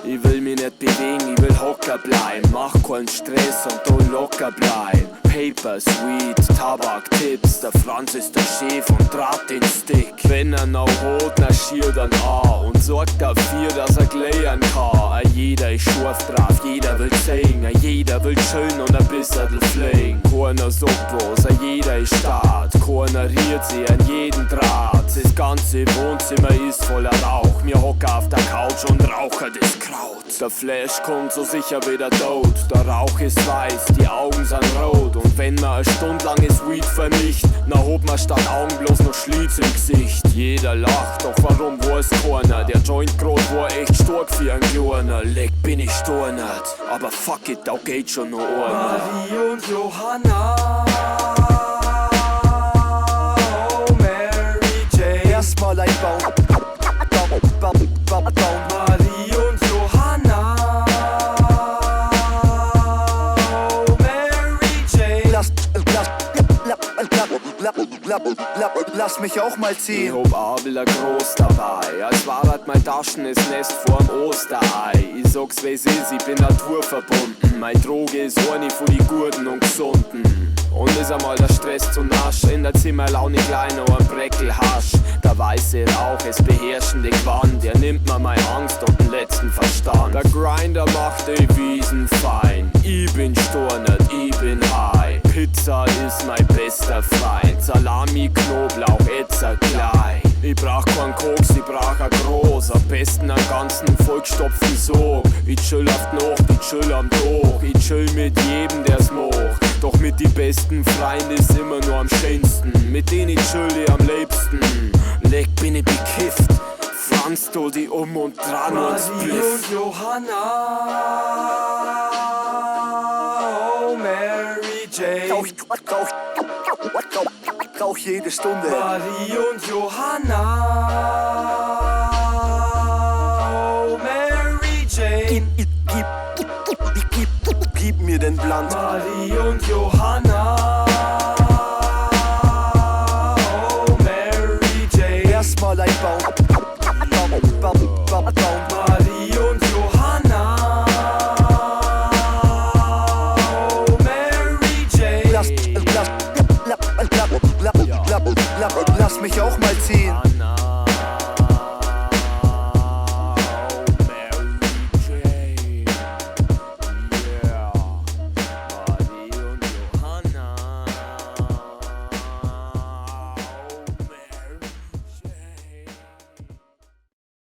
Ich will mich nicht bewegen, ich will hocker bleiben. Mach keinen Stress und du locker bleiben. Paper, Sweet, Tabak, Tipps. Der Franz ist der Chef und trat den Stick. Wenn er noch rot, na schiert er an und sorgt dafür, dass er gleichen kann. Jeder ist scharf drauf, jeder will singen, jeder will chillen und ein bisschen fliegen. Keiner sagt was, jeder ist Start. Keiner rührt sich an jeden Draht. Das ganze Wohnzimmer ist voller Rauch. Wir hocken auf der Couch und rauchen das Kraut. Der Flash kommt so sicher wieder tot. Der Rauch ist weiß, die Augen sind rot. Und wenn man eine Stunde lang das Weed vernicht, dann hat man statt Augen bloß noch Schlitz im Gesicht. Jeder lacht, doch warum weiß keiner? Der Joint grad war echt stark für einen Kleiner. Leck bin ich stornert, aber fuck it, da geht schon noch einer. Marie und Johanna, oh Mary Jane. Erstmal ein Baum. Marie und Johanna, oh Mary Jane. Lass mich auch mal Ich ziehen. hab Abel ein Groß dabei, als war halt mein Taschen das Nest vorm Osterei. Ich sag's wie's ist, ich bin naturverbunden. Meine Droge ist eine von die Guten und Gesunden. Und ist einmal der Stress zu nasch, in der Zimmerlaune klein noch ein Breckel Hasch. Der weiße Rauch, es beherrschende Gewand, der nimmt mir meine Angst und den letzten Verstand. Der Grinder macht die Wiesen fein, ich bin stornert, ich bin high. Pizza ist mein bester Feind, Salami, Knoblauch, Etzer klein. Ich brauch keinen Koks, ich brauch ein Groß, am besten einen ganzen vollgestopften Sog. Ich chill auf die Nacht, ich chill am Tag, ich chill mit jedem, der's macht. Doch mit die besten Freunden ist immer nur am schönsten, mit denen ich chill ich am liebsten. Leck bin ich bekifft, Franz du die und dran uns Marie Bliff. und Johanna, oh Mary Jane. Rauch jede Stunde. Marie und Johanna, oh Mary Jane. Gib mir den Blunt. Marie und Johanna, oh Mary Jane. Erstmal ein Baum. Marie und Johanna, oh Mary Jane. Lass mich auch mal ziehen.